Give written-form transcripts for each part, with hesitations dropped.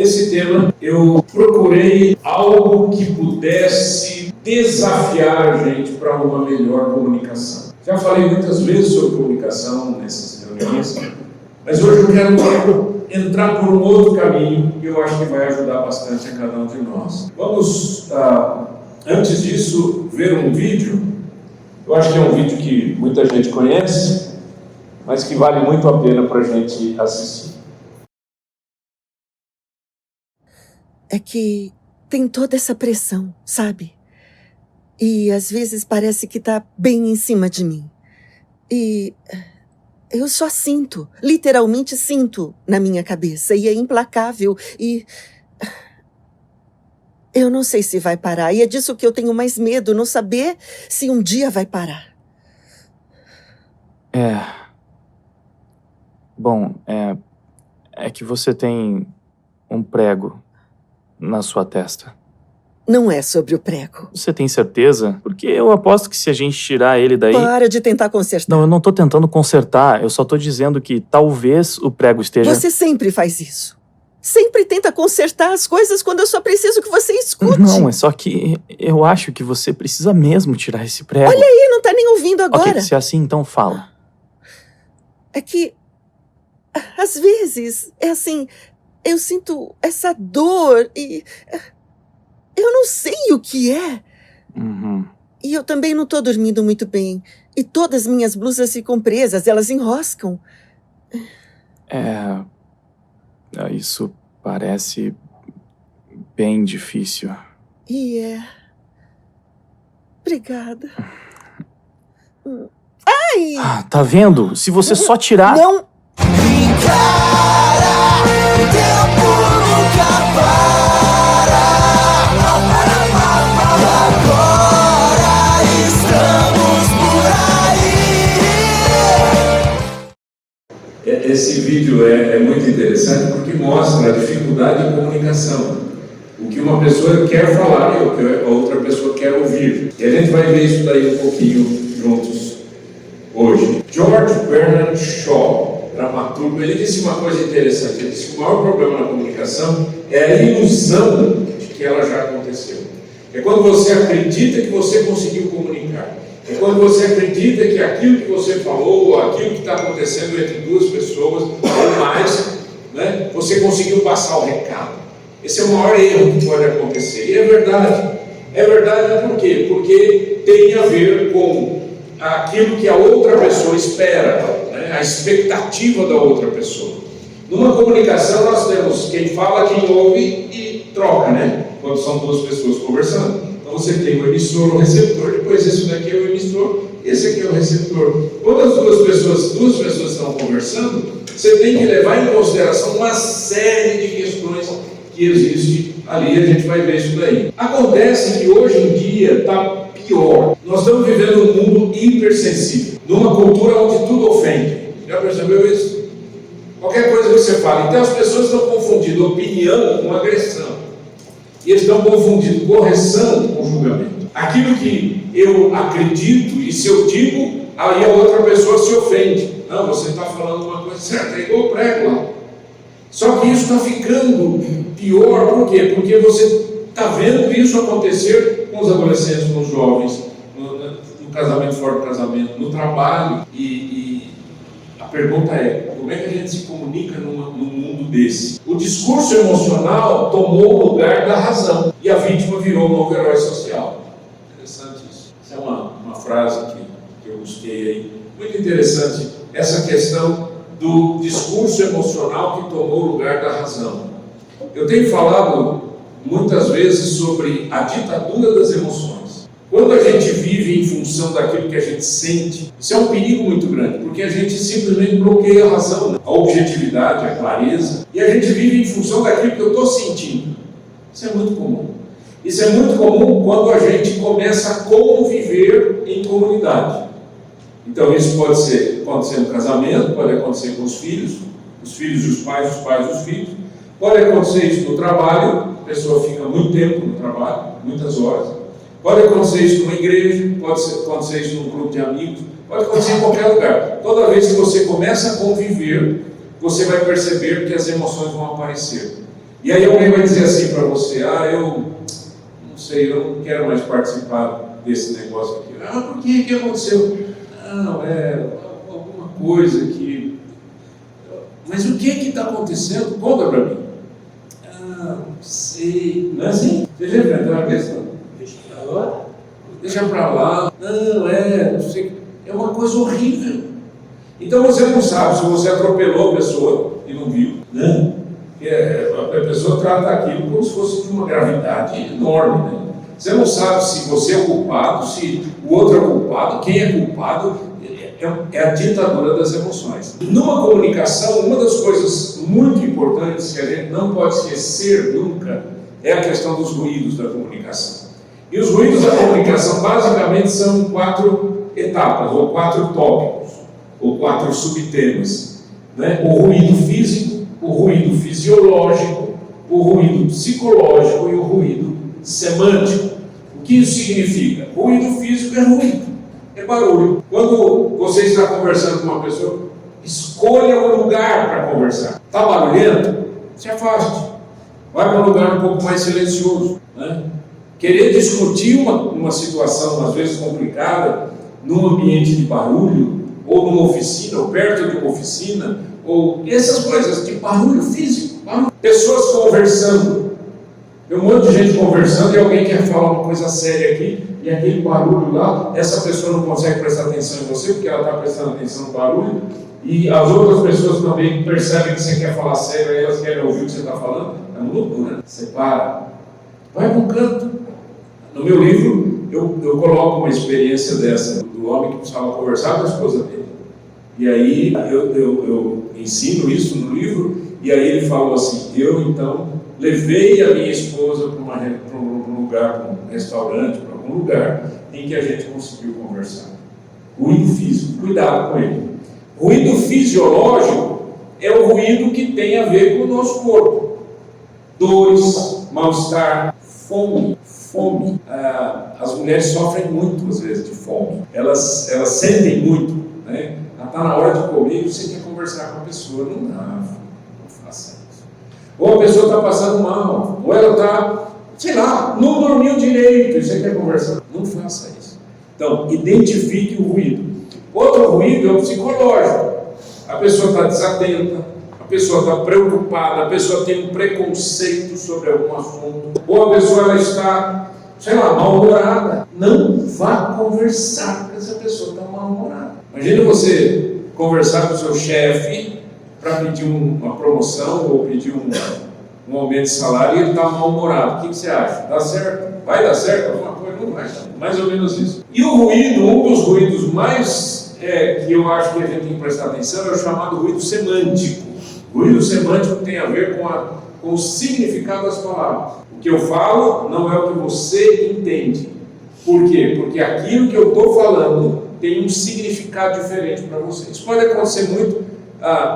esse tema eu procurei algo que pudesse desafiar a gente para uma melhor comunicação. Já falei muitas vezes sobre comunicação nessas reuniões, mas hoje eu quero entrar por um outro caminho que eu acho que vai ajudar bastante a cada um de nós. Vamos, antes disso, ver um vídeo. Eu acho que é um vídeo que muita gente conhece, mas que vale muito a pena para a gente assistir. É que tem toda essa pressão, sabe? E às vezes parece que tá bem em cima de mim. E eu só sinto, literalmente sinto na minha cabeça, e é implacável, e eu não sei se vai parar, e é disso que eu tenho mais medo, não saber se um dia vai parar. Bom, é que você tem um prego na sua testa. Não é sobre o prego. Você tem certeza? Porque eu aposto que se a gente tirar ele daí... Para de tentar consertar. Não, eu não tô tentando consertar, eu só tô dizendo que talvez o prego esteja... Você sempre faz isso. Sempre tenta consertar as coisas quando eu só preciso que você escute. Não, é só que eu acho que você precisa mesmo tirar esse prego. Olha aí, não tá nem ouvindo agora. Ok, se é assim, então fala. É que, às vezes, é assim, eu sinto essa dor e... eu não sei o que é. Uhum. E eu também não tô dormindo muito bem. E todas minhas blusas ficam presas, elas enroscam. Isso parece bem difícil. E Obrigada. Ai! Tá vendo? Se você só tirar... Não! Encara, o tempo nunca para. Não para, agora estamos por aí. Esse vídeo é muito interessante porque mostra a dificuldade de comunicação. O que uma pessoa quer falar e o que a outra pessoa quer ouvir. E a gente vai ver isso daí um pouquinho juntos hoje. George Bernard Shaw, dramaturgo, ele disse uma coisa interessante. Ele disse que o maior problema na comunicação é a ilusão de que ela já aconteceu. É quando você acredita que você conseguiu comunicar. É quando você acredita que aquilo que você falou, ou aquilo que está acontecendo entre duas pessoas, ou mais, né, você conseguiu passar o recado. Esse é o maior erro que pode acontecer. E é verdade. É verdade por quê? Porque tem a ver com aquilo que a outra pessoa espera, né? A expectativa da outra pessoa. Numa comunicação nós temos quem fala, quem ouve e troca, né? Quando são duas pessoas conversando. Então você tem o emissor, o receptor, depois esse daqui é o emissor, esse aqui é o receptor. Quando as duas pessoas estão conversando, você tem que levar em consideração uma série de questões que existe ali, a gente vai ver isso daí. Acontece que hoje em dia está pior. Nós estamos vivendo um mundo hipersensível, numa cultura onde tudo ofende. Já percebeu isso? Qualquer coisa que você fala. Então as pessoas estão confundindo opinião com agressão. E eles estão confundindo correção com julgamento. Aquilo que eu acredito, e se eu digo, aí a outra pessoa se ofende. Não, você está falando uma coisa certa, é igual o prego lá. Só que isso está ficando pior, por quê? Porque você está vendo isso acontecer com os adolescentes, com os jovens, no casamento, fora do casamento, no trabalho. E a pergunta é, como é que a gente se comunica num mundo desse? O discurso emocional tomou o lugar da razão e a vítima virou um novo herói social. Interessante isso. Essa é uma frase que eu busquei aí. Muito interessante essa questão do discurso emocional que tomou o lugar da razão. Eu tenho falado muitas vezes sobre a ditadura das emoções. Quando a gente vive em função daquilo que a gente sente, isso é um perigo muito grande, porque a gente simplesmente bloqueia a razão, né? A objetividade, a clareza, e a gente vive em função daquilo que eu estou sentindo. Isso é muito comum. Isso é muito comum quando a gente começa a conviver em comunidade. Então isso pode acontecer no casamento, pode acontecer com os filhos e os pais e os filhos. Pode acontecer isso no trabalho, a pessoa fica muito tempo no trabalho, muitas horas. Pode acontecer isso numa igreja, pode acontecer isso num grupo de amigos, pode acontecer em qualquer lugar. Toda vez que você começa a conviver, você vai perceber que as emoções vão aparecer. E aí alguém vai dizer assim para você, eu não sei, eu não quero mais participar desse negócio aqui. Por que? O que aconteceu? Não, é alguma coisa que... Mas o que está acontecendo? Conta para mim. Não sei. Não é assim? Você já enfrentou a questão? Deixa para lá. Não sei. É uma coisa horrível. Então você não sabe se você atropelou a pessoa e não viu, né? A pessoa trata aquilo como se fosse de uma gravidade enorme, né? Você não sabe se você é o culpado, se o outro é o culpado, quem é culpado. É a ditadura das emoções. Numa comunicação, uma das coisas muito importantes que a gente não pode esquecer nunca é a questão dos ruídos da comunicação. E os ruídos da comunicação basicamente são 4 etapas, ou 4 tópicos, ou 4 subtemas, né? O ruído físico, o ruído fisiológico, o ruído psicológico e o ruído semântico. O que isso significa? Ruído físico é ruído, é barulho. Quando você está conversando com uma pessoa, escolha um lugar para conversar. Está barulhento? Se afaste. Vai para um lugar um pouco mais silencioso, né? Querer discutir uma situação, às vezes complicada, num ambiente de barulho, ou numa oficina, ou perto de uma oficina, ou essas coisas de barulho físico. Barulho. Pessoas conversando. Tem um monte de gente conversando e alguém quer falar uma coisa séria aqui, e aquele barulho lá, essa pessoa não consegue prestar atenção em você, porque ela está prestando atenção no barulho, e as outras pessoas também percebem que você quer falar sério, e elas querem ouvir o que você está falando. É uma loucura. Você para, vai para um canto. No meu livro, eu coloco uma experiência dessa, do homem que precisava conversar com a esposa dele. E aí eu ensino isso no livro, e aí ele falou assim, eu então levei a minha esposa para um lugar, para um restaurante, para algum lugar em que a gente conseguiu conversar. Ruído físico, cuidado com ele. Ruído fisiológico é o ruído que tem a ver com o nosso corpo. Dores, mal-estar, fome. As mulheres sofrem muito, às vezes, de fome. Elas sentem muito, né? Está na hora de comer e você quer conversar com a pessoa. Não dá, não faça isso. Ou a pessoa está passando mal, ou ela está, sei lá, não dormiu direito e você quer conversar. Não faça isso. Então, identifique o ruído. Outro ruído é o psicológico. A pessoa está desatenta, a pessoa está preocupada, a pessoa tem um preconceito sobre algum assunto, ou a pessoa ela está, sei lá, mal-humorada. Não vá conversar com essa pessoa que está mal-humorada. Imagina você conversar com o seu chefe para pedir uma promoção ou pedir um aumento de salário e ele está mal-humorado. O que você acha? Dá certo? Vai dar certo? Alguma coisa? Não vai. Mais ou menos isso. E o ruído, um dos ruídos mais que eu acho que a gente tem que prestar atenção é o chamado ruído semântico. O ruído semântico tem a ver com o significado das palavras. O que eu falo não é o que você entende. Por quê? Porque aquilo que eu estou falando tem um significado diferente para você. Isso pode acontecer muito,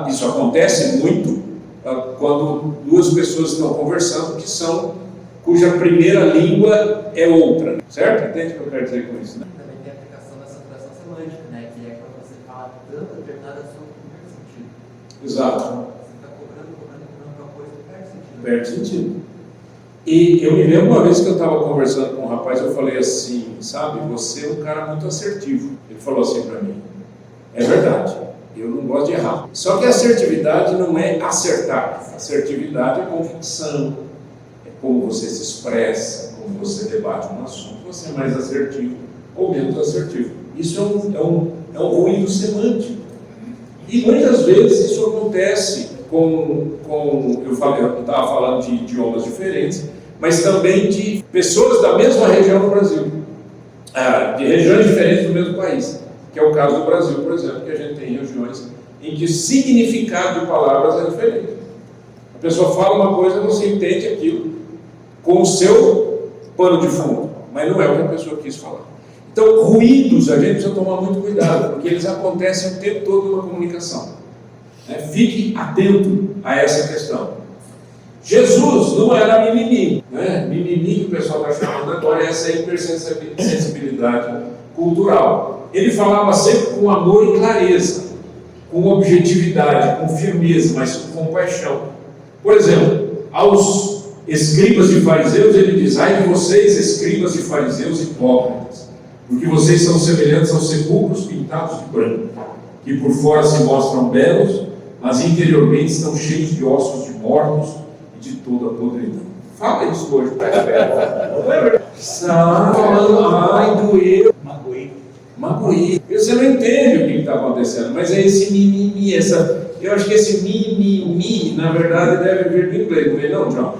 isso acontece muito quando duas pessoas estão conversando cuja primeira língua é outra, certo? Entende o que eu quero dizer com isso, né? Também tem a aplicação da saturação semântica, né? Que é quando você fala tanto determinado assunto que perde sentido. Exato. Você está cobrando uma coisa que perde sentido. Perde sentido. E eu me lembro uma vez que eu estava conversando com um rapaz, eu falei assim, sabe, você é um cara muito assertivo. Ele falou assim para mim, é verdade, eu não gosto de errar. Só que assertividade não é acertar, assertividade é convicção, é como você se expressa, como você debate um assunto, você é mais assertivo ou menos assertivo. Isso é um ruído semântico. E muitas vezes isso acontece eu estava falando de idiomas diferentes, mas também de pessoas da mesma região do Brasil, de regiões diferentes do mesmo país, que é o caso do Brasil, por exemplo, que a gente tem regiões em que o significado de palavras é diferente. A pessoa fala uma coisa, você entende aquilo com o seu pano de fundo, mas não é o que a pessoa quis falar. Então, ruídos, a gente precisa tomar muito cuidado, porque eles acontecem o tempo todo na comunicação. Fique atento a essa questão. Jesus não era mimimi, né? Mimimi que o pessoal está chamando agora, essa hipersensibilidade cultural. Ele falava sempre com amor e clareza, com objetividade, com firmeza, mas com compaixão. Por exemplo, aos escribas e fariseus, ele diz: ai de vocês, escribas e fariseus hipócritas, porque vocês são semelhantes aos sepulcros pintados de branco, que por fora se mostram belos, mas interiormente estão cheios de ossos de mortos e de toda a podridão. Fala isso hoje, tá? Não é verdade? Está falando, ai, doeu. Magoei. Você não entende o que está acontecendo, mas é esse mimimi, eu acho que esse mimimi, na verdade, deve vir do inglês, não vem não, João?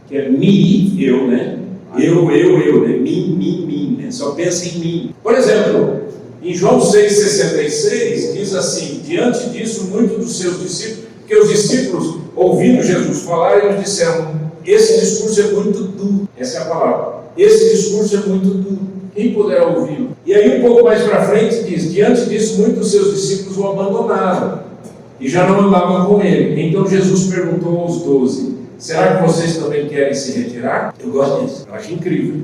Que é me, eu, né? Eu, né? Me, né? Só pensa em mim. Por exemplo, em João 6,66, diz assim: diante disso, muitos dos seus discípulos, porque os discípulos, ouvindo Jesus falar, eles disseram: esse discurso é muito duro. Essa é a palavra. Esse discurso é muito duro. Quem puder ouvi-lo? E aí, um pouco mais para frente, diz: diante disso, muitos dos seus discípulos o abandonaram e já não andavam com ele. Então Jesus perguntou aos 12: será que vocês também querem se retirar? Eu gosto disso, eu acho incrível.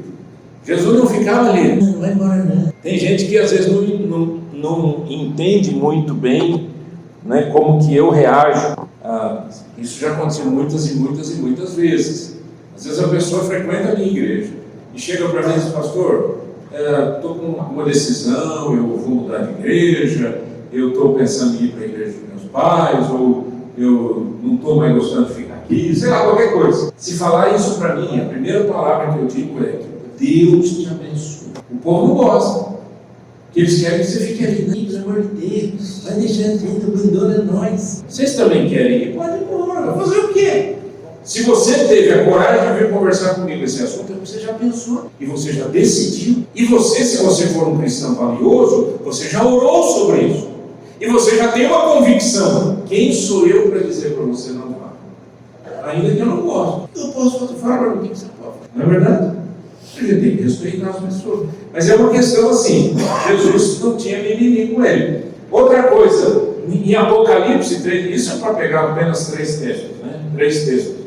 Jesus não ficava ali, não vai embora não. Tem gente que às vezes não entende muito bem, né, como que eu reajo. Isso já aconteceu muitas vezes. Às vezes a pessoa frequenta a minha igreja e chega para mim e diz: pastor, estou com uma decisão, eu vou mudar de igreja, eu estou pensando em ir para a igreja dos meus pais, ou eu não estou mais gostando de ficar aqui, sei lá, qualquer coisa. Se falar isso para mim, a primeira palavra que eu digo é: Deus te abençoe. O povo não gosta, que eles querem que você fique ali, pelo amor de Deus, vai deixar a gente, abandona nós. Vocês também querem ir? Pode ir embora, vai fazer o quê? Se você teve a coragem de vir conversar comigo esse assunto, você já pensou, e você já decidiu, e você, se você for um cristão valioso, você já orou sobre isso, e você já tem uma convicção: quem sou eu para dizer para você não vá? Ainda que eu não gosto, eu posso falar para mim o que você pode. Não é verdade? A gente tem que respeitar as pessoas, mas é uma questão assim. Jesus não tinha mimimi com ele. Outra coisa, em Apocalipse 3, isso é para pegar apenas 3 textos, né? 3 textos.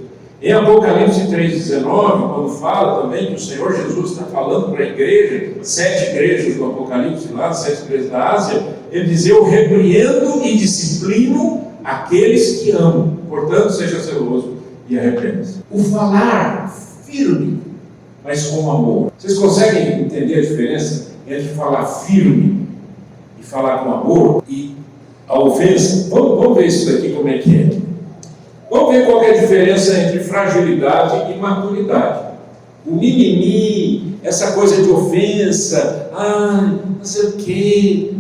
Em Apocalipse 3,19, quando fala também que o Senhor Jesus está falando para a igreja, 7 igrejas do Apocalipse lá, 7 igrejas da Ásia, ele diz: eu repreendo e disciplino aqueles que amo, portanto seja zeloso e arrependa-se. O falar firme, mas com amor. Vocês conseguem entender a diferença entre falar firme e falar com amor? E a ofensa, vamos ver isso daqui como é que é. Vamos ver qual é a diferença entre fragilidade e maturidade. O mimimi, essa coisa de ofensa, não sei o quê,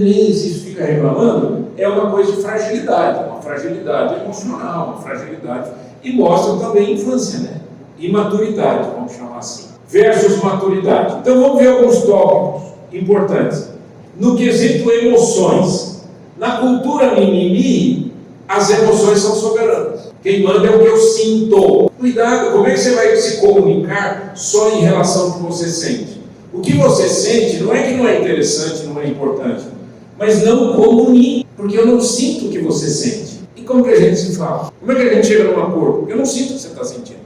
isso fica reclamando, é uma coisa de fragilidade, uma fragilidade emocional, uma fragilidade, e mostra também infância, né? Imaturidade, vamos chamar assim, versus maturidade. Então vamos ver alguns tópicos importantes. No quesito emoções, na cultura mimimi, as emoções são soberanas. Quem manda é o que eu sinto. Cuidado, como é que você vai se comunicar só em relação ao que você sente? O que você sente não é que não é interessante, não é importante, mas não comunique, porque eu não sinto o que você sente. E como que a gente se fala? Como é que a gente chega num acordo? Eu não sinto o que você está sentindo.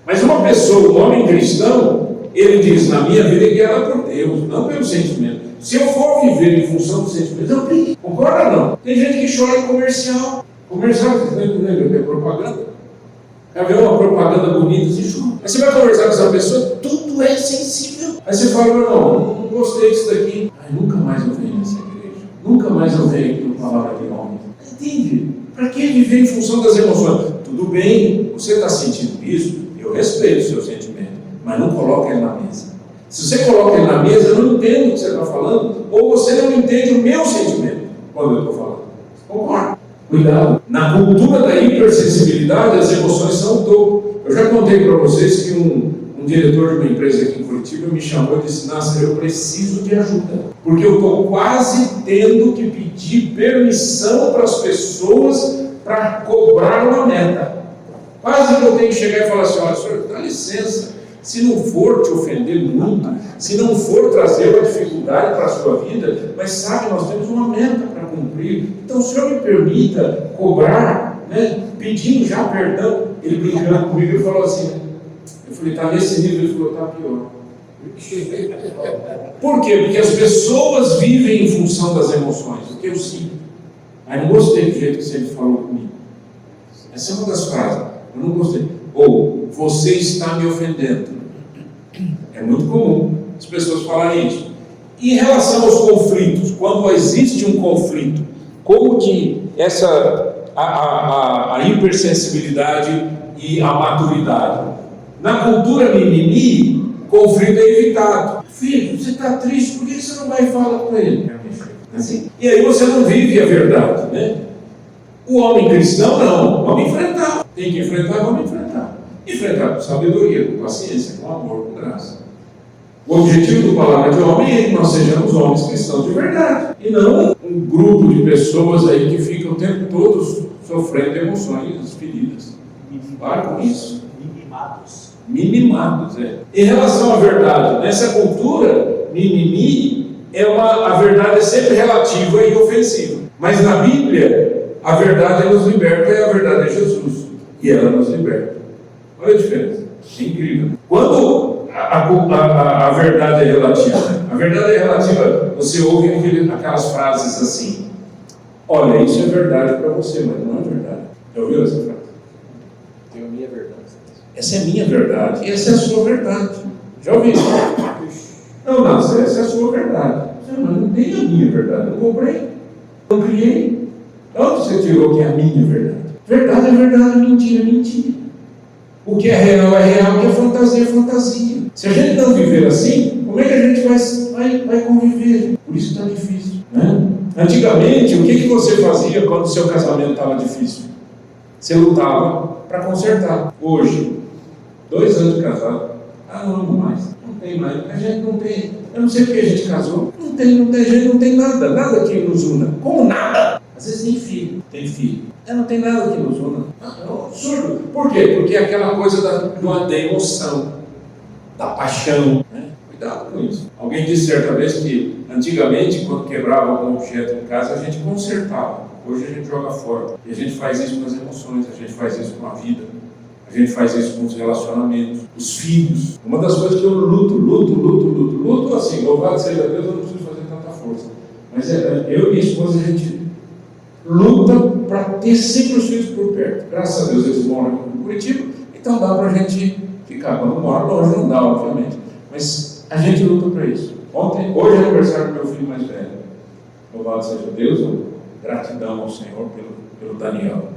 Mas uma pessoa, um homem cristão, ele diz: na minha vida é guiada por Deus, não pelo sentimento. Se eu for viver em função do sentimento, eu brigo. Concorda ou não? Tem gente que chora em comercial. Comercial, é propaganda. Vai ver uma propaganda bonita e chora. Aí você vai conversar com essa pessoa, tudo é sensível. Aí você fala: não gostei disso daqui. Aí nunca mais eu venho nessa igreja. Nunca mais eu venho aqui no Palavra de Homem. Entende? Para que viver em função das emoções? Tudo bem, você está sentindo isso, eu respeito o seu sentimento, mas não coloque ele na mesa. Se você coloca ele na mesa, eu não entendo o que você está falando, ou você não entende o meu sentimento quando eu estou falando. Concorda? Cuidado. Na cultura da hipersensibilidade, as emoções são o topo. Eu já contei para vocês que um diretor de uma empresa aqui em Curitiba me chamou e disse: Nasser, eu preciso de ajuda, porque eu estou quase tendo que pedir permissão para as pessoas para cobrar uma meta. Quase que eu tenho que chegar e falar assim: olha, senhor, dá licença, se não for te ofender muito, se não for trazer uma dificuldade para a sua vida, mas sabe, nós temos uma meta para cumprir, então o senhor me permita cobrar, né, pedindo já perdão. Ele brincando comigo, ele falou assim, eu falei: está nesse nível? Ele falou: está pior. Por quê? Porque as pessoas vivem em função das emoções, o que eu sinto. Aí não gostei do jeito que você falou comigo. Essa é uma das frases. Eu não gostei. Ou você está me ofendendo. É muito comum as pessoas falarem isso. Em relação aos conflitos, quando existe um conflito, como que a hipersensibilidade e a maturidade? Na cultura mimimi, conflito é evitado. Filho, você está triste, por que você não vai falar com ele? Assim? E aí você não vive a verdade, né? O homem cristão não, vamos enfrentar. Tem que enfrentar, vamos enfrentar. Enfrentar com sabedoria, com paciência, com amor, com graça. O objetivo do Palavra de Homem é que nós sejamos homens cristãos de verdade. E não um grupo de pessoas aí que ficam o tempo todo sofrendo emoções feridas. Para com isso. Mimimados, é. Em relação à verdade, nessa cultura, mimimi, a verdade é sempre relativa e ofensiva. Mas na Bíblia, a verdade nos liberta e a verdade é Jesus. E ela nos liberta. Olha a diferença. É incrível. Quando a verdade é relativa, a verdade é relativa, você ouve aquelas frases assim: olha, isso é verdade para você, mas não é verdade. Já ouviu essa frase? Tem a minha verdade. Essa é a minha verdade e essa é a sua verdade. Já ouviu isso? Não, essa é a sua verdade. Mas não tem a minha verdade. Eu não comprei, não criei. De onde você tirou que é a minha verdade? Verdade é verdade, mentira é mentira. O que é real, o que é fantasia é fantasia. Se a gente não viver assim, como é que a gente vai conviver? Por isso está difícil, né? Antigamente, o que você fazia quando o seu casamento estava difícil? Você lutava para consertar. Hoje, 2 anos de casado, não amo mais, não tem mais. A gente não tem, eu não sei porque a gente casou, não tem nada que nos una. Como nada? Às vezes tem filho. Não tem nada que nos una. É um absurdo. Por quê? Porque é aquela coisa da emoção, da paixão, né? Cuidado com isso. Alguém disse certa vez que antigamente, quando quebrava algum objeto em casa, a gente consertava. Hoje a gente joga fora. E a gente faz isso com as emoções, a gente faz isso com a vida, a gente faz isso com os relacionamentos, os filhos. Uma das coisas que eu luto assim, louvado seja Deus, eu não preciso fazer tanta força. Mas eu e minha esposa, a gente luta para ter sempre os filhos por perto. Graças a Deus eles moram aqui em Curitiba, então dá para a gente ficar. Quando mora longe não dá, obviamente. Mas a gente luta para isso. Hoje é aniversário do meu filho mais velho. Louvado seja Deus, gratidão ao Senhor pelo Daniel.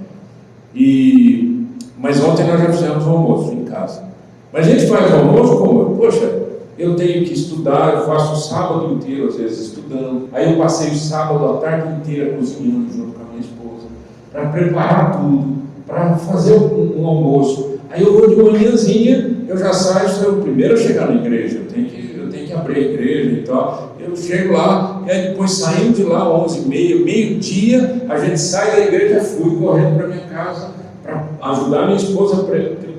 Mas ontem nós já fizemos o almoço em casa. Mas a gente faz o almoço como? Poxa, eu tenho que estudar, eu faço o sábado inteiro, às vezes, estudando. Aí eu passei o sábado a tarde inteira cozinhando junto com a minha esposa, para preparar tudo, para fazer um almoço. Aí eu vou de manhãzinha, eu já saio, sou o primeiro a chegar na igreja, eu tenho que abrir a igreja e tal. Eu chego lá, e aí depois saindo de lá, 11h30, meio-dia, a gente sai da igreja, fui correndo para minha casa, para ajudar minha esposa a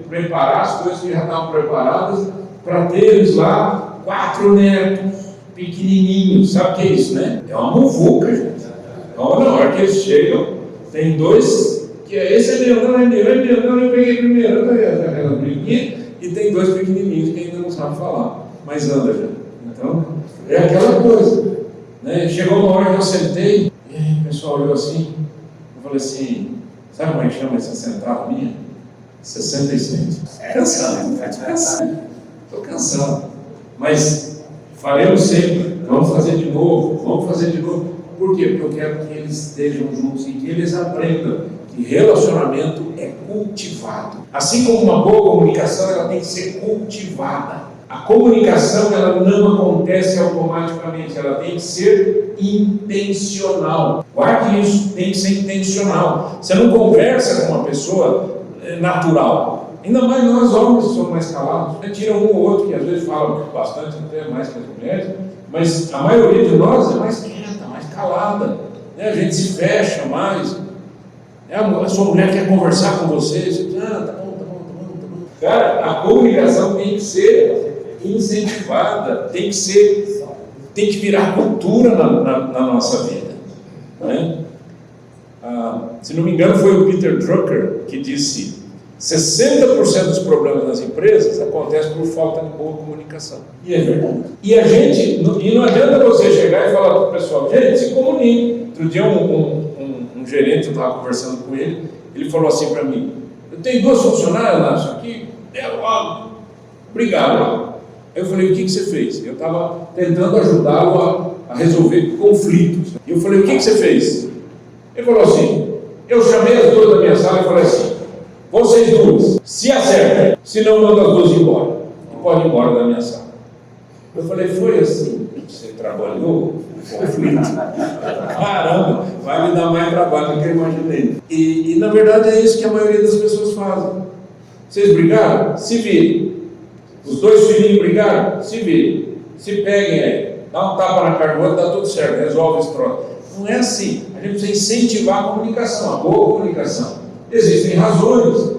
preparar as coisas que já estavam preparadas, para ter eles lá, 4 netos, pequenininhos. Sabe o que é isso, né? É uma muvuca, gente. Então, na hora que eles chegam, tem 2, que esse é meu, não é meu, eu peguei primeiro, aquela briguinha, e tem 2 pequenininhos que ainda não sabem falar, mas anda já. Então, é aquela coisa, né? Chegou uma hora que eu sentei, e aí o pessoal olhou assim, eu falei assim, sabe como é que chama essa central minha? 66. Estou cansado, mas faremos sempre, vamos fazer de novo. Por quê? Porque eu quero que eles estejam juntos e que eles aprendam que relacionamento é cultivado. Assim como uma boa comunicação, ela tem que ser cultivada. A comunicação, ela não acontece automaticamente, ela tem que ser intencional. Guarde isso, tem que ser intencional. Você não conversa com uma pessoa natural. Ainda mais nós homens que somos mais calados. Tira um ou outro que às vezes fala bastante, até mais que as mulheres, mas a maioria de nós é mais quieta, mais calada, né? A gente se fecha mais. A sua mulher quer conversar com você, você tá bom. Cara, a comunicação tem que ser incentivada, tem que virar cultura na nossa vida, né? Se não me engano, foi o Peter Drucker que disse: 60% dos problemas nas empresas acontecem por falta de boa comunicação. E é verdade. E não adianta você chegar e falar para o pessoal: gente, se comunique. Outro dia um gerente, eu estava conversando com ele, ele falou assim para mim: Eu tenho 2 funcionários lá, isso aqui, obrigado. Aí eu falei, o que você fez? Eu estava tentando ajudá-lo a resolver conflitos. E eu falei, o que você fez? Ele falou assim, eu chamei as 2 da minha sala e falei assim, vocês 2, se acertem, senão eu mando as 2 embora. E pode ir embora da minha sala. Eu falei, foi assim que você trabalhou o conflito? Caramba, vai me dar mais trabalho do que eu imaginei. E na verdade é isso que a maioria das pessoas fazem. Vocês brigaram? Se virem. Os 2 filhinhos brigaram? Se virem. Se peguem aí. Dá um tapa na cara do outro, dá tudo certo, resolve esse troço. Não é assim. A gente precisa incentivar a comunicação, a boa comunicação. Existem razões.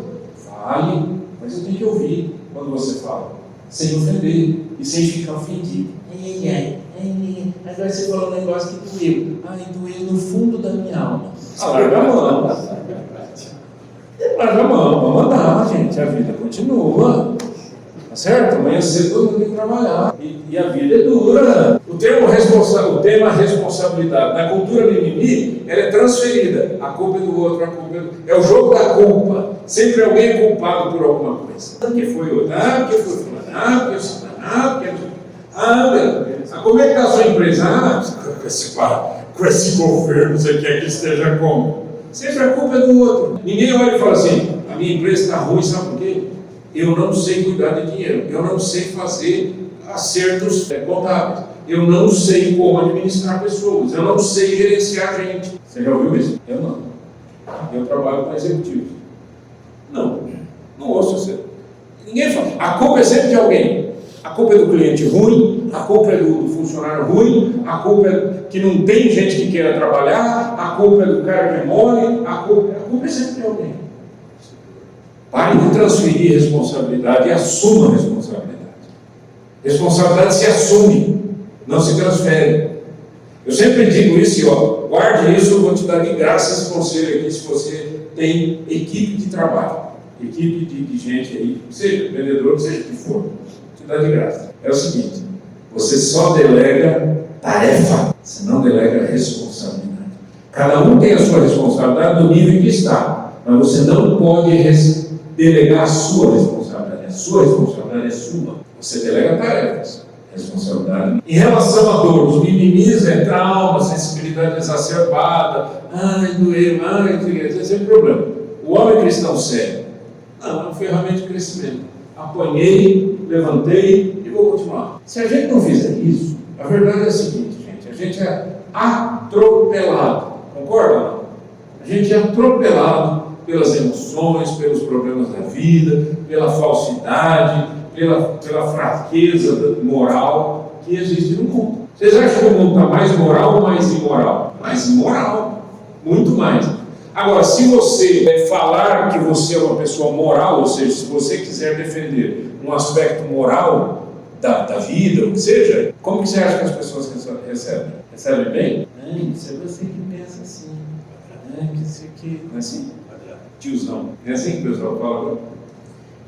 Fale, mas você tem que ouvir quando você fala, sem ofender e sem ficar ofendido. Agora você falou um negócio que doeu. Doeu no fundo da minha alma. Larga a mão. Larga a mão, vamos andar, gente. A vida continua. Tá certo? Amanhã cedo todo mundo tem que trabalhar. E a vida é dura. O tema responsabilidade na cultura mimimi, ela é transferida. A culpa é do outro, a culpa é o jogo da culpa. Sempre alguém é culpado por alguma coisa. Porque foi outro, porque foi fulano, porque como é que está a sua empresa? Com esse governo você quer que esteja como? Sempre a culpa é do outro. Ninguém olha e fala assim, a minha empresa está ruim, sabe por quê? Eu não sei cuidar de dinheiro, eu não sei fazer acertos contábeis, eu não sei como administrar pessoas, eu não sei gerenciar gente. Você já ouviu isso? Eu não. Eu trabalho com executivos. Não ouço você. Ninguém fala. A culpa é sempre de alguém. A culpa é do cliente ruim, a culpa é do funcionário ruim, a culpa é que não tem gente que queira trabalhar, a culpa é do cara que é mole, a culpa é sempre de alguém. Pare de transferir responsabilidade e assuma a responsabilidade. Responsabilidade se assume, não se transfere. Eu sempre digo isso e guarde isso, eu vou te dar de graça esse conselho aqui, se você tem equipe de trabalho, equipe de gente aí, seja vendedor, seja o que for, te dá de graça. É o seguinte, você só delega tarefa, você não delega responsabilidade. Cada um tem a sua responsabilidade no nível que está, mas você não pode delegar a sua responsabilidade. A sua responsabilidade é sua. Você delega tarefas, responsabilidade. Em relação a dor, os mimimis é trauma, sensibilidade exacerbada, doeu, esse é sempre problema. O homem cristão sério, não, é uma ferramenta de crescimento. Apanhei, levantei e vou continuar. Se a gente não fizer isso, a verdade é a seguinte, gente, a gente é atropelado, concorda ou não? A gente é atropelado pelas emoções, pelos problemas da vida, pela falsidade, pela fraqueza moral que existe no mundo. Vocês acham que o mundo está mais moral ou mais imoral? Mais imoral, muito mais. Agora, se você falar que você é uma pessoa moral, ou seja, se você quiser defender um aspecto moral da vida, ou que seja, como que você acha que as pessoas recebem? Recebem bem? Isso é você que pensa assim. Que isso aqui, não é assim? Tiozão. É assim que o pessoal fala.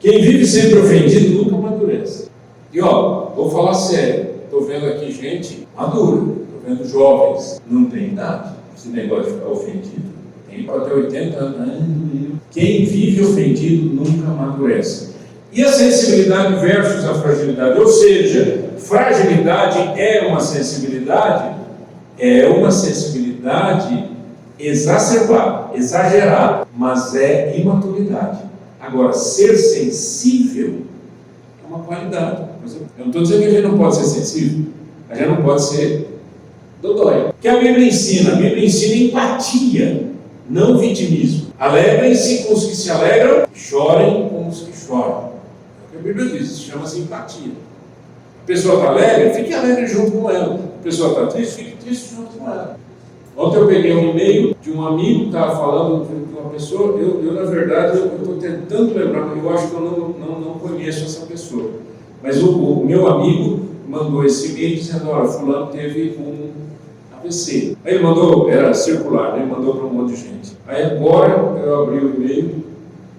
Quem vive sempre ofendido nunca amadurece. E vou falar sério. Estou vendo aqui gente madura. Estou vendo jovens. Não tem idade. Esse negócio de ficar ofendido. Tem para ter 80 anos. Quem vive ofendido nunca amadurece. E a sensibilidade versus a fragilidade. Ou seja, fragilidade é uma sensibilidade? É uma sensibilidade exacerbada, exagerada, mas é imaturidade. Agora, ser sensível é uma qualidade. Eu não estou dizendo que a gente não pode ser sensível, a gente não pode ser dodói. O que a Bíblia ensina? A Bíblia ensina empatia, não vitimismo. Alegrem-se com os que se alegram, chorem com os que choram. É o que a Bíblia diz, isso chama-se empatia. A pessoa está alegre, fique alegre junto com ela. A pessoa está triste, fique triste junto com ela. Ontem eu peguei um e-mail de um amigo que estava falando de uma pessoa, eu na verdade, eu estou tentando lembrar, eu acho que eu não conheço essa pessoa. Mas o meu amigo mandou esse e-mail dizendo, olha, fulano teve um AVC. Aí ele mandou, era circular, né? Ele mandou para um monte de gente. Aí agora eu abri o e-mail,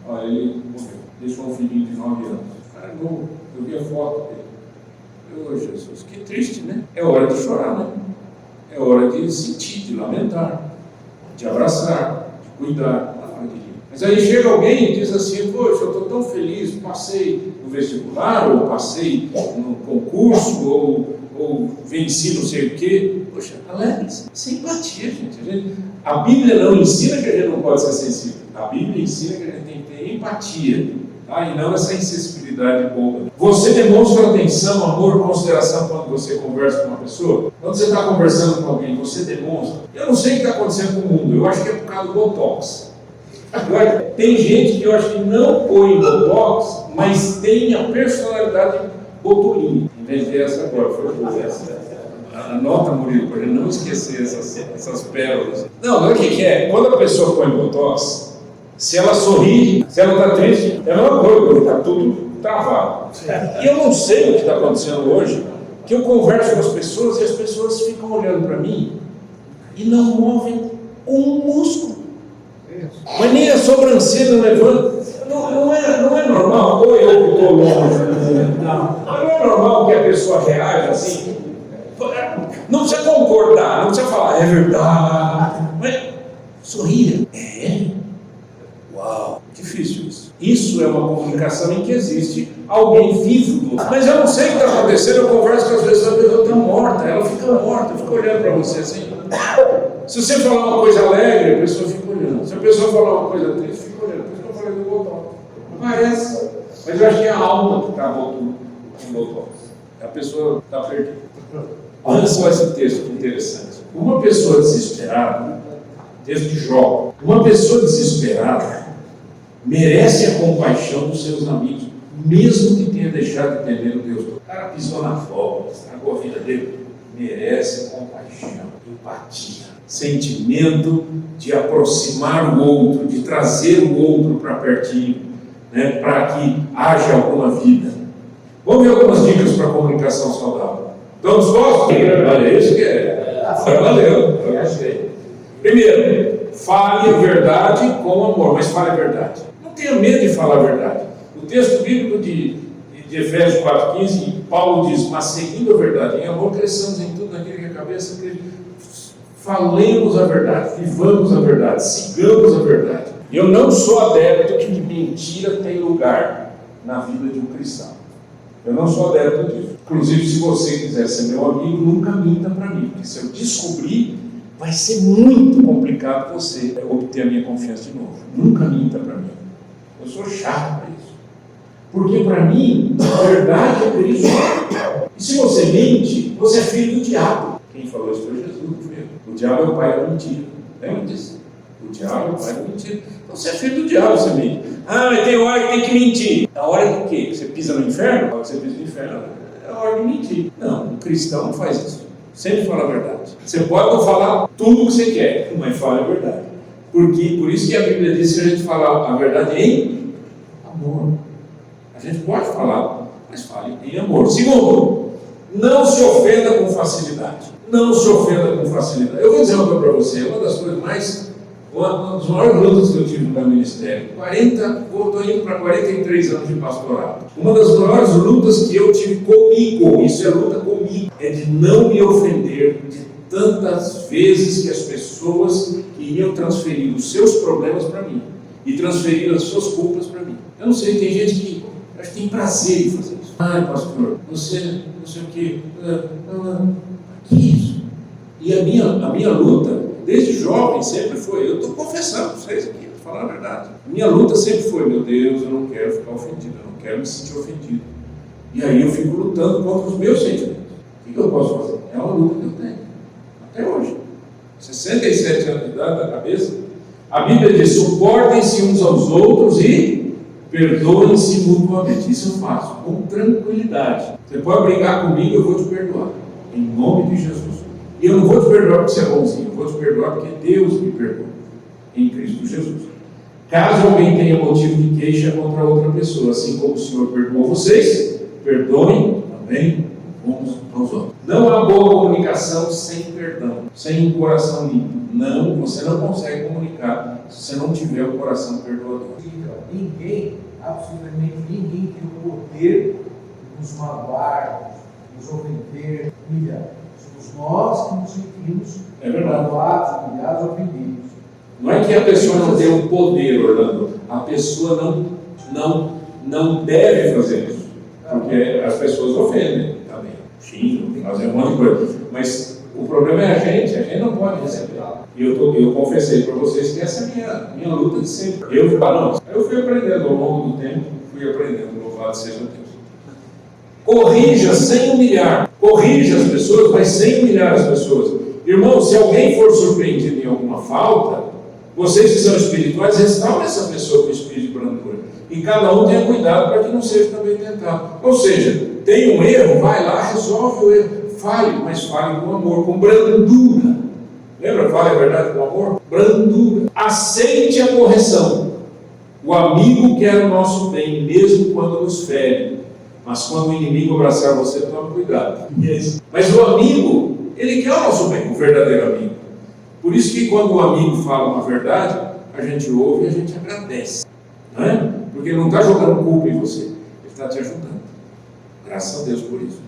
olha, ele morreu, deixou um filhinho de 9 anos. O cara é novo, eu vi a foto dele. Ô Jesus, que triste, né? É hora de chorar, né? É hora de sentir, de lamentar, de abraçar, de cuidar, Mas aí chega alguém e diz assim, poxa, eu estou tão feliz, passei no vestibular, ou passei no concurso, ou venci não sei o quê. Poxa, alegre-se, simpatia, gente. A Bíblia não ensina que a gente não pode ser sensível. A Bíblia ensina que a gente tem que ter empatia, tá? E não essa insensibilidade boba. Você demonstra atenção, amor, consideração quando você conversa com uma pessoa? Quando você está conversando com alguém, você demonstra? Eu não sei o que está acontecendo com o mundo, eu acho que é por causa do Botox. Agora, tem gente que eu acho que não põe Botox, mas tem a personalidade botulinha. Inventei essa agora, foi por essa. Anota, Murilo, para não esquecer essas pérolas. Não, o que é? Quando a pessoa põe Botox, se ela sorri, se ela está triste, é a mesma coisa, porque está tudo travado. E eu não sei o que está acontecendo hoje, que eu converso com as pessoas e as pessoas ficam olhando para mim e não movem um músculo. Mas nem a sobrancelha levanta. Não é normal, ou eu que estou longe. Não é normal que a pessoa reaja assim. Não precisa concordar, não precisa falar, é verdade. Mas sorria. Uau, difícil isso. Isso é uma comunicação em que existe alguém vivo. Mas eu não sei o que está acontecendo, eu converso com as pessoas, a pessoa está morta, ela fica morta, fica olhando para você assim. Se você falar uma coisa alegre, a pessoa fica olhando. Se a pessoa falar uma coisa triste, fica olhando. Por isso que eu falei do Botox. Parece, mas eu acho que é a alma que está voltando com o Botox. A pessoa está perdida. Olha só esse texto interessante. Uma pessoa desesperada, texto de Jó, uma pessoa desesperada merece a compaixão dos seus amigos, mesmo que tenha deixado de temer o Deus. O cara pisou na bola, estragou a vida dele. Merece compaixão, empatia, sentimento de aproximar o outro, de trazer o outro para pertinho, né, para que haja alguma vida. Vamos ver algumas dicas para comunicação saudável. Estão dispostos? Olha, isso que é. Valeu, eu achei. Primeiro, fale a verdade com amor, mas fale a verdade. Não tenha medo de falar a verdade. O texto bíblico de Efésios 4,15, Paulo diz, mas seguindo a verdade, em amor cresçamos em tudo naquele que a cabeça crê. Falemos a verdade, vivamos a verdade, sigamos a verdade. Eu não sou adepto de que mentira tem lugar na vida de um cristão. Eu não sou adepto disso. Inclusive, se você quiser ser meu amigo, nunca minta para mim, porque se eu descobrir, vai ser muito complicado você obter a minha confiança de novo. Nunca minta para mim. Eu sou chato para isso. Porque para mim, a verdade é Cristo. E se você mente, você é filho do diabo. Quem falou isso foi Jesus, não foi eu. O diabo é o pai da mentira. Lembra disso? O diabo é o pai da mentira. Então você é filho do diabo, você mente. Ah, mas tem hora que tem que mentir. A hora do quê? Você pisa no inferno? A hora que você pisa no inferno, é a hora de mentir. Não, um cristão não faz isso. Sempre fala a verdade. Você pode não falar tudo o que você quer, mas fala a verdade. Por isso que a Bíblia diz que a gente fala a verdade em amor. A gente pode falar, mas fale em amor. Segundo, não se ofenda com facilidade. Não se ofenda com facilidade. Eu vou dizer uma coisa para você, uma das coisas mais... Uma das maiores lutas que eu tive no meu ministério, estou indo para 43 anos de pastorado. Uma das maiores lutas que eu tive comigo, isso é luta comigo, é de não me ofender de tantas vezes que as pessoas queriam transferir os seus problemas para mim e transferir as suas culpas para mim. Eu não sei, tem gente que acho que tem prazer em fazer isso. Ai, pastor, você não sei o quê. Que isso? E a minha luta, desde jovem, sempre foi, eu estou confessando para vocês aqui, estou falando a verdade. A minha luta sempre foi, meu Deus, eu não quero ficar ofendido, eu não quero me sentir ofendido. E aí eu fico lutando contra os meus sentimentos. O que eu posso fazer? É uma luta que eu tenho, até hoje. 67 anos de idade, da cabeça. A Bíblia diz, suportem-se uns aos outros e perdoem-se mutuamente. Isso eu faço, com tranquilidade. Você pode brigar comigo, eu vou te perdoar. Em nome de Jesus. E eu não vou te perdoar porque você é bonzinho, eu vou te perdoar porque Deus me perdoa, em Cristo Jesus. Caso alguém tenha motivo de queixa contra outra pessoa, assim como o Senhor perdoou vocês, perdoem também uns aos outros. Não há boa comunicação sem perdão, sem um coração limpo. Não, você não consegue comunicar se você não tiver o coração perdoador. Ninguém, absolutamente ninguém tem o poder de nos magoar, nos ofender, humilhar. Somos nós que nos sentimos magoados, humilhados, ofendidos. Não é que a pessoa não tem um poder, Orlando. A pessoa não deve fazer isso. Porque as pessoas ofendem também. Xingam, fazem um monte de coisa. Mas o problema é a gente não pode receber. E eu confessei para vocês que essa é a minha luta de sempre. Eu fui aprendendo ao longo do tempo, louvado seja Deus. Corrija sem humilhar. Corrija as pessoas, mas sem humilhar as pessoas. Irmão, se alguém for surpreendido em alguma falta, vocês que são espirituais, restaurem essa pessoa com espírito de brandura. E cada um tenha cuidado para que não seja também tentado. Ou seja, tem um erro, vai lá, resolve o erro. Fale, mas fale com amor, com brandura. Lembra? Fale a verdade com amor? Brandura. Aceite a correção. O amigo quer o nosso bem, mesmo quando nos fere. Mas quando o inimigo abraçar você, tome cuidado. Mas o amigo, ele quer o nosso bem, o verdadeiro amigo. Por isso que quando o amigo fala uma verdade, a gente ouve e a gente agradece. Não é? Porque ele não está jogando culpa em você, ele está te ajudando. Graças a Deus por isso.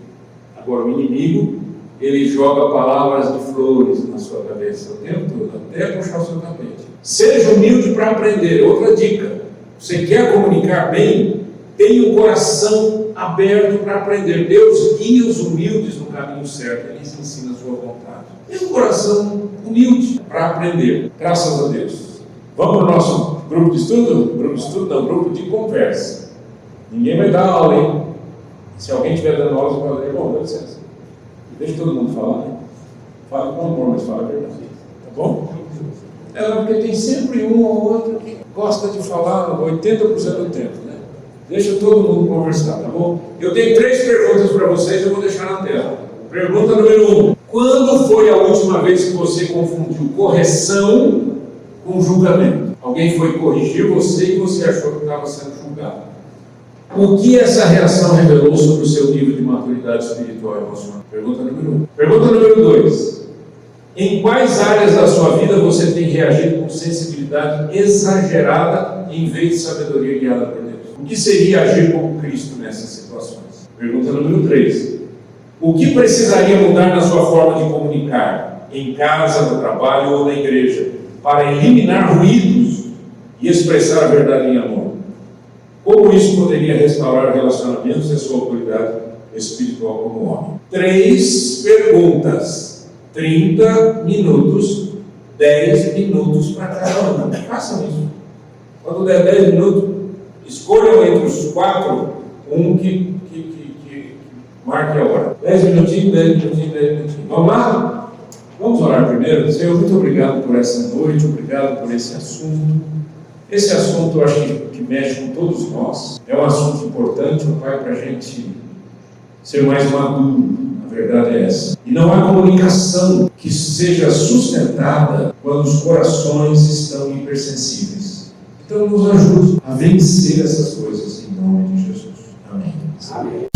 Agora, o inimigo, ele joga palavras de flores na sua cabeça o tempo todo, até puxar o seu tapete. Seja humilde para aprender. Outra dica: você quer comunicar bem? Tenha o coração aberto para aprender. Deus guia os humildes no caminho certo, Ele ensina a sua vontade. Tenha um coração humilde para aprender. Graças a Deus. Vamos para o nosso grupo de estudo? Grupo de estudo não, grupo de conversa. Ninguém vai dar aula, hein? Se alguém estiver dando aula, você vai dizer: bom, dá licença. Deixa todo mundo falar, né? Fala com amor, mas fala a verdade. Tá bom? Porque tem sempre um ou outro que gosta de falar 80% do tempo, né? Deixa todo mundo conversar, tá bom? Eu tenho 3 perguntas para vocês, eu vou deixar na tela. Pergunta número 1. Quando foi a última vez que você confundiu correção com julgamento? Alguém foi corrigir você e você achou que estava sendo julgado. O que essa reação revelou sobre o seu nível de maturidade espiritual e emocional? Pergunta número 1. Pergunta número 2. Em quais áreas da sua vida você tem reagido com sensibilidade exagerada em vez de sabedoria guiada por Deus? O que seria agir como Cristo nessas situações? Pergunta número 3. O que precisaria mudar na sua forma de comunicar, em casa, no trabalho ou na igreja, para eliminar ruídos e expressar a verdade em amor? Como isso poderia restaurar relacionamentos e a sua autoridade espiritual como homem? 3 perguntas. 30 minutos, 10 minutos para cada um. Façam isso. Quando der 10 minutos, escolham entre os 4 um que marque a hora. 10 minutinhos, 10 minutinhos, 10 minutinhos. Vamos lá? Vamos orar primeiro. Senhor, muito obrigado por essa noite, obrigado por esse assunto. Esse assunto eu acho que mexe com todos nós. É um assunto importante, Pai, para a gente ser mais maduro. A verdade é essa. E não há comunicação que seja sustentada quando os corações estão hipersensíveis. Então nos ajude a vencer essas coisas em nome de Jesus. Amém. Amém.